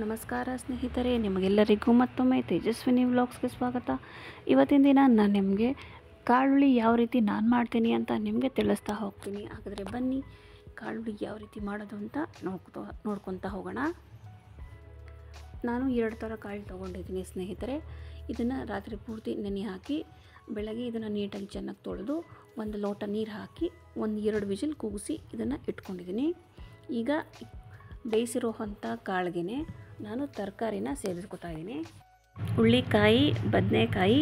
ನಮಸ್ಕಾರ ಸ್ನೇಹಿತರೆ, ನಿಮಗೆಲ್ಲರಿಗೂ ಮತ್ತೊಮ್ಮೆ ತೇಜಸ್ವಿನಿ ವ್ಲಾಗ್ಸ್ಗೆ ಸ್ವಾಗತ. ಇವತ್ತಿನ ದಿನ ನಾನು ನಿಮಗೆ ಕಾಳುಳ್ಳಿ ಯಾವ ರೀತಿ ನಾನು ಮಾಡ್ತೀನಿ ಅಂತ ನಿಮಗೆ ತಿಳಿಸ್ತಾ ಹೋಗ್ತೀನಿ. ಹಾಗಾದರೆ ಬನ್ನಿ ಕಾಳುಳ್ಳಿ ಯಾವ ರೀತಿ ಮಾಡೋದು ಅಂತ ನೋಡ್ಕೊತಾ ಹೋಗೋಣ. ನಾನು 2 ಥರ ಕಾಳು ತೊಗೊಂಡಿದ್ದೀನಿ ಸ್ನೇಹಿತರೆ. ಇದನ್ನು ರಾತ್ರಿ ಪೂರ್ತಿ ನೆನೆ ಹಾಕಿ ಬೆಳಗ್ಗೆ ಇದನ್ನು ನೀಟಾಗಿ ಚೆನ್ನಾಗಿ ತೊಳೆದು 1 ಲೋಟ ನೀರು ಹಾಕಿ 1-2 ವಿಜಿಲ್ ಕೂಗಿಸಿ ಇದನ್ನು ಇಟ್ಕೊಂಡಿದ್ದೀನಿ. ಈಗ ಬೇಯಿಸಿರುವಂಥ ಕಾಳಿಗೆ ನಾನು ತರಕಾರಿನ ಸೇರಿಸ್ಕೊತಾ ಇದ್ದೀನಿ. ಹುಳ್ಳಿಕಾಯಿ, ಬದನೆಕಾಯಿ,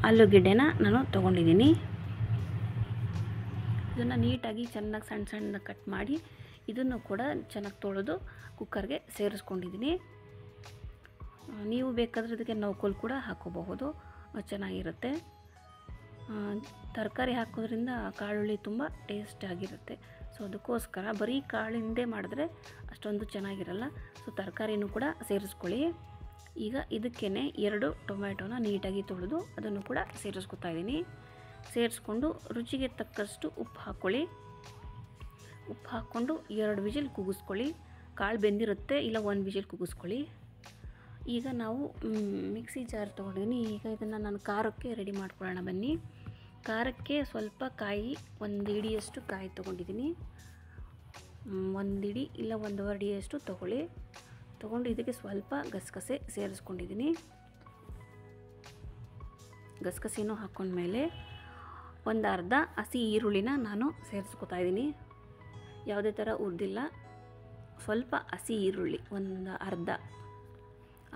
ಆಲೂಗೆಡ್ಡೆನ ನಾನು ತೊಗೊಂಡಿದ್ದೀನಿ. ಇದನ್ನು ನೀಟಾಗಿ ಚೆನ್ನಾಗಿ ಸಣ್ಣ ಸಣ್ಣ ಕಟ್ ಮಾಡಿ ಇದನ್ನು ಕೂಡ ಚೆನ್ನಾಗಿ ತೊಳೆದು ಕುಕ್ಕರ್ಗೆ ಸೇರಿಸ್ಕೊಂಡಿದ್ದೀನಿ. ನೀವು ಬೇಕಾದರೆ ಇದಕ್ಕೆ ನೌಕೋಲ್ ಕೂಡ ಹಾಕೋಬಹುದು, ಚೆನ್ನಾಗಿರುತ್ತೆ. ತರಕಾರಿ ಹಾಕೋದ್ರಿಂದ ಕಾಳುಳ್ಳಿ ತುಂಬ ಟೇಸ್ಟ್ ಆಗಿರುತ್ತೆ. ಸೊ ಅದಕ್ಕೋಸ್ಕರ ಬರೀ ಕಾಳಿಂದೇ ಮಾಡಿದ್ರೆ ಅಷ್ಟೊಂದು ಚೆನ್ನಾಗಿರಲ್ಲ. ಸೊ ತರಕಾರಿನೂ ಕೂಡ ಸೇರಿಸ್ಕೊಳ್ಳಿ. ಈಗ ಇದಕ್ಕೇ 2 ಟೊಮೆಟೊನ ನೀಟಾಗಿ ತೊಳೆದು ಅದನ್ನು ಕೂಡ ಸೇರಿಸ್ಕೊತಾ ಇದ್ದೀನಿ. ಸೇರಿಸ್ಕೊಂಡು ರುಚಿಗೆ ತಕ್ಕಷ್ಟು ಉಪ್ಪು ಹಾಕ್ಕೊಳ್ಳಿ. ಉಪ್ಪು ಹಾಕ್ಕೊಂಡು 2 ವಿಜಿಲ್ ಕೂಗಿಸ್ಕೊಳ್ಳಿ. ಕಾಳು ಬೆಂದಿರುತ್ತೆ, ಇಲ್ಲ 1 ವಿಜಿಲ್ ಕೂಗಿಸ್ಕೊಳ್ಳಿ. ಈಗ ನಾವು ಮಿಕ್ಸಿ ಜಾರ್ ತೊಗೊಂಡಿದ್ದೀನಿ. ಈಗ ಇದನ್ನು ನಾನು ಖಾರಕ್ಕೆ ರೆಡಿ ಮಾಡ್ಕೊಳ್ಳೋಣ ಬನ್ನಿ. ಖಾರಕ್ಕೆ ಸ್ವಲ್ಪ ಕಾಯಿ, 1 ಹಿಡಿಯಷ್ಟು ಕಾಯಿ ತೊಗೊಂಡಿದ್ದೀನಿ. 1 ಹಿಡಿ ಇಲ್ಲ 1.5 ಹಿಡಿಯಷ್ಟು ತೊಗೊಂಡು ಇದಕ್ಕೆ ಸ್ವಲ್ಪ ಗಸಗಸೆ ಸೇರಿಸ್ಕೊಂಡಿದ್ದೀನಿ. ಗಸಗಸೆನೂ ಹಾಕ್ಕೊಂಡ್ಮೇಲೆ 1 ಅರ್ಧ ಹಸಿ ಈರುಳ್ಳಿನ ನಾನು ಸೇರಿಸ್ಕೊತಾ ಇದ್ದೀನಿ. ಯಾವುದೇ ಥರ ಹುರಿದಿಲ್ಲ, ಸ್ವಲ್ಪ ಹಸಿ ಈರುಳ್ಳಿ 1 ಅರ್ಧ.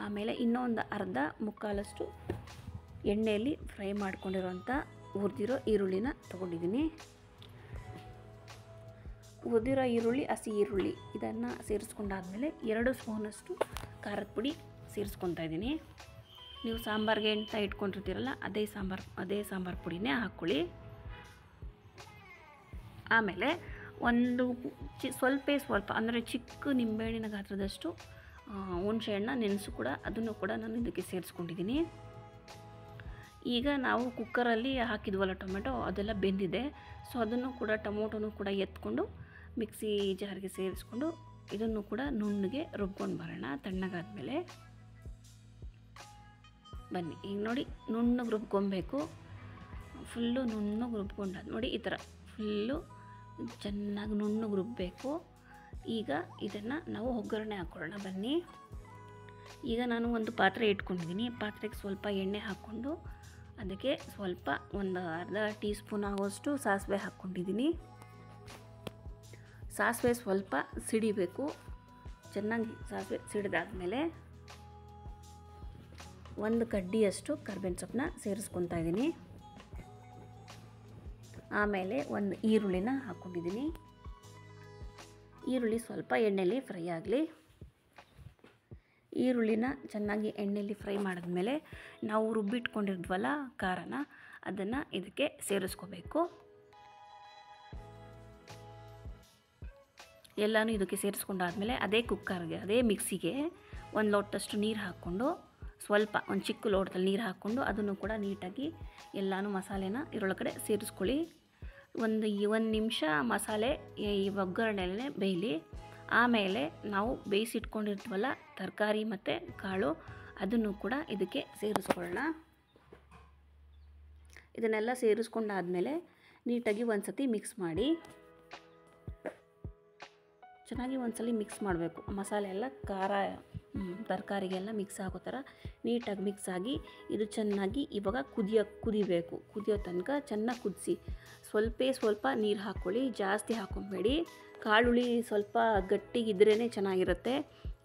ಆಮೇಲೆ ಇನ್ನೊಂದು ಅರ್ಧ ಮುಕ್ಕಾಲಷ್ಟು ಎಣ್ಣೆಯಲ್ಲಿ ಫ್ರೈ ಮಾಡ್ಕೊಂಡಿರೋಂಥ ಹುರಿದಿರೋ ಈರುಳ್ಳಿನ ತೊಗೊಂಡಿದ್ದೀನಿ. ಹುರಿದಿರೋ ಈರುಳ್ಳಿ, ಹಸಿ ಈರುಳ್ಳಿ ಇದನ್ನು ಸೇರಿಸ್ಕೊಂಡಾದ್ಮೇಲೆ 2 ಸ್ಪೂನಷ್ಟು ಖಾರದ ಪುಡಿ ಸೇರಿಸ್ಕೊತಾ ಇದ್ದೀನಿ. ನೀವು ಸಾಂಬಾರಿಗೆ ಅಂತ ಇಟ್ಕೊಂಡಿರ್ತೀರಲ್ಲ ಅದೇ ಸಾಂಬಾರು ಪುಡಿನೇ ಹಾಕ್ಕೊಳ್ಳಿ. ಆಮೇಲೆ ಸ್ವಲ್ಪ ಅಂದರೆ ಚಿಕ್ಕ ನಿಂಬೆಹಣ್ಣಿನ ಗಾತ್ರದಷ್ಟು ಹುಣಸೆಹಣ್ಣ ನೆನೆಸು ಕೂಡ ಅದನ್ನು ಕೂಡ ನಾನು ಇದಕ್ಕೆ ಸೇರಿಸ್ಕೊಂಡಿದ್ದೀನಿ. ಈಗ ನಾವು ಕುಕ್ಕರಲ್ಲಿ ಹಾಕಿದ್ವಲ್ಲ ಟೊಮೆಟೊ, ಅದೆಲ್ಲ ಬೆಂದಿದೆ. ಸೊ ಅದನ್ನು ಕೂಡ ಟೊಮೊಟೊನೂ ಕೂಡ ಎತ್ಕೊಂಡು ಮಿಕ್ಸಿ ಜಾರ್ಗೆ ಸೇರಿಸ್ಕೊಂಡು ಇದನ್ನು ಕೂಡ ನುಣ್ಣಗೆ ರುಬ್ಕೊಂಡು ಬರೋಣ. ತಣ್ಣಗಾದ್ಮೇಲೆ ಬನ್ನಿ. ಈಗ ನೋಡಿ, ನುಣ್ಣಗೆ ರುಬ್ಕೊಬೇಕು. ಫುಲ್ಲು ನುಣ್ಣಗೆ ರುಬ್ಕೊಂಡಾದ ನೋಡಿ, ಈ ಥರ ಫುಲ್ಲು ಚೆನ್ನಾಗಿ ನುಣ್ಣಗೆ ರುಬ್ಬಬೇಕು. ಈಗ ಇದನ್ನು ನಾವು ಒಗ್ಗರಣೆ ಹಾಕ್ಕೊಳ್ಳೋಣ ಬನ್ನಿ. ಈಗ ನಾನು ಒಂದು ಪಾತ್ರೆ ಇಟ್ಕೊಂಡಿದ್ದೀನಿ. ಪಾತ್ರೆಗೆ ಸ್ವಲ್ಪ ಎಣ್ಣೆ ಹಾಕ್ಕೊಂಡು ಅದಕ್ಕೆ ಸ್ವಲ್ಪ 1/2 ಟೀ ಸ್ಪೂನ್ ಆಗೋಷ್ಟು ಸಾಸಿವೆ ಹಾಕ್ಕೊಂಡಿದ್ದೀನಿ. ಸಾಸಿವೆ ಸ್ವಲ್ಪ ಸಿಡಿಬೇಕು. ಚೆನ್ನಾಗಿ ಸಾಸಿವೆ ಸಿಡಿದಾದ್ಮೇಲೆ 1 ಕಡ್ಡಿಯಷ್ಟು ಕರ್ಬೇವಿನ ಸೊಪ್ಪನ್ನ ಸೇರಿಸ್ಕೊತಾ ಇದ್ದೀನಿ. ಆಮೇಲೆ 1 ಈರುಳ್ಳಿನ ಹಾಕ್ಕೊಂಡಿದ್ದೀನಿ. ಈರುಳ್ಳಿ ಸ್ವಲ್ಪ ಎಣ್ಣೆಯಲ್ಲಿ ಫ್ರೈ ಆಗಲಿ. ಈರುಳ್ಳಿನ ಚೆನ್ನಾಗಿ ಎಣ್ಣೆಯಲ್ಲಿ ಫ್ರೈ ಮಾಡಿದ್ಮೇಲೆ ನಾವು ರುಬ್ಬಿಟ್ಕೊಂಡಿದ್ವಲ್ಲ ಖಾರನ, ಅದನ್ನು ಇದಕ್ಕೆ ಸೇರಿಸ್ಕೋಬೇಕು. ಎಲ್ಲನೂ ಇದಕ್ಕೆ ಸೇರಿಸ್ಕೊಂಡಾದ್ಮೇಲೆ ಅದೇ ಕುಕ್ಕರ್ಗೆ, ಅದೇ ಮಿಕ್ಸಿಗೆ 1 ಲೋಟದಷ್ಟು ನೀರು ಹಾಕ್ಕೊಂಡು ಸ್ವಲ್ಪ ಒಂದು ಚಿಕ್ಕ ಲೋಟದಲ್ಲಿ ನೀರು ಹಾಕ್ಕೊಂಡು ಅದನ್ನು ಕೂಡ ನೀಟಾಗಿ ಎಲ್ಲನೂ ಮಸಾಲೆನ ಇದರೊಳಗಡೆ ಸೇರಿಸ್ಕೊಳ್ಳಿ. 1 ನಿಮಿಷ ಮಸಾಲೆ ಈ ಒಗ್ಗರಣೆಯಲ್ಲೇ ಬೇಯಲಿ. ಆಮೇಲೆ ನಾವು ಬೇಯಿಸಿಟ್ಕೊಂಡಿರ್ತೀವಲ್ಲ ತರಕಾರಿ ಮತ್ತು ಕಾಳು, ಅದನ್ನು ಕೂಡ ಇದಕ್ಕೆ ಸೇರಿಸ್ಕೊಳ್ಳೋಣ. ಇದನ್ನೆಲ್ಲ ಸೇರಿಸ್ಕೊಂಡಾದ್ಮೇಲೆ ನೀಟಾಗಿ ಒಂದು ಸತಿ ಮಿಕ್ಸ್ ಮಾಡಿ. ಚೆನ್ನಾಗಿ ಒಂದ್ಸಲ ಮಿಕ್ಸ್ ಮಾಡಬೇಕು. ಮಸಾಲೆ ಎಲ್ಲ ಖಾರ ತರಕಾರಿಗೆಲ್ಲ ಮಿಕ್ಸ್ ಆಗೋ ಥರ ನೀಟಾಗಿ ಮಿಕ್ಸ್ ಆಗಿ ಇದು ಚೆನ್ನಾಗಿ ಇವಾಗ ಕುದಿಬೇಕು. ಕುದಿಯೋ ತನಕ ಚೆನ್ನಾಗಿ ಕುದಿಸಿ. ಸ್ವಲ್ಪ ನೀರು ಹಾಕ್ಕೊಳ್ಳಿ, ಜಾಸ್ತಿ ಹಾಕ್ಕೊಬೇಡಿ. ಕಾಳುಳ್ಳಿ ಸ್ವಲ್ಪ ಗಟ್ಟಿಗಿದ್ರೇ ಚೆನ್ನಾಗಿರುತ್ತೆ.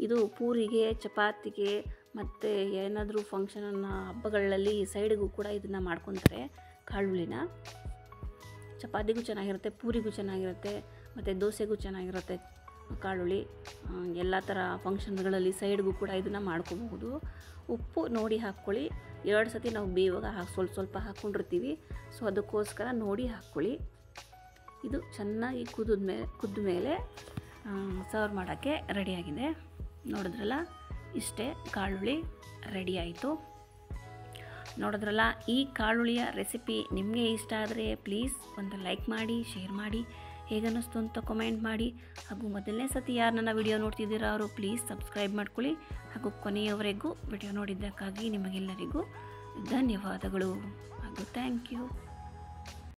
ಇದು ಪೂರಿಗೆ, ಚಪಾತಿಗೆ ಮತ್ತು ಏನಾದರೂ ಫಂಕ್ಷನ್ನ ಹಬ್ಬಗಳಲ್ಲಿ ಸೈಡಿಗೂ ಕೂಡ ಇದನ್ನು ಮಾಡ್ಕೊತಾರೆ. ಕಾಳುಳ್ಳಿನ ಚಪಾತಿಗೂ ಚೆನ್ನಾಗಿರುತ್ತೆ, ಪೂರಿಗೂ ಚೆನ್ನಾಗಿರುತ್ತೆ, ಮತ್ತು ದೋಸೆಗೂ ಚೆನ್ನಾಗಿರುತ್ತೆ. ಕಾಳುಳ್ಳಿ ಎಲ್ಲ ಥರ ಫಂಕ್ಷನ್ಗಳಲ್ಲಿ ಸೈಡ್ಗೂ ಕೂಡ ಇದನ್ನು ಮಾಡ್ಕೋಬಹುದು. ಉಪ್ಪು ನೋಡಿ ಹಾಕ್ಕೊಳ್ಳಿ. 2 ಸತಿ ನಾವು ಬೇಯುವಾಗ ಸ್ವಲ್ಪ ಹಾಕ್ಕೊಂಡಿರ್ತೀವಿ. ಸೊ ಅದಕ್ಕೋಸ್ಕರ ನೋಡಿ ಹಾಕ್ಕೊಳ್ಳಿ. ಇದು ಚೆನ್ನಾಗಿ ಕುದ್ದ ಮೇಲೆ ಸರ್ವ್ ಮಾಡೋಕ್ಕೆ ರೆಡಿಯಾಗಿದೆ. ನೋಡಿದ್ರಲ್ಲ, ಇಷ್ಟೇ ಕಾಳುಳ್ಳಿ ರೆಡಿ ಆಯಿತು. ನೋಡಿದ್ರಲ್ಲ, ಈ ಕಾಳುಳ್ಳಿಯ ರೆಸಿಪಿ ನಿಮಗೆ ಇಷ್ಟ ಆದರೆ ಪ್ಲೀಸ್ ಒಂದು ಲೈಕ್ ಮಾಡಿ, ಶೇರ್ ಮಾಡಿ. ಹೇಗನ್ನಿಸ್ತು ಅಂತ ಕಮೆಂಟ್ ಮಾಡಿ. ಹಾಗೂ ಮೊದಲನೇ ಸತಿ ಯಾರು ನನ್ನ ವಿಡಿಯೋ ನೋಡ್ತಿದ್ದೀರಾ ಅವರು ಪ್ಲೀಸ್ ಸಬ್ಸ್ಕ್ರೈಬ್ ಮಾಡ್ಕೊಳ್ಳಿ. ಹಾಗೂ ಕೊನೆಯವರೆಗೂ ವಿಡಿಯೋ ನೋಡಿದ್ದಕ್ಕಾಗಿ ನಿಮಗೆಲ್ಲರಿಗೂ ಧನ್ಯವಾದಗಳು ಹಾಗೂ ಥ್ಯಾಂಕ್ ಯು.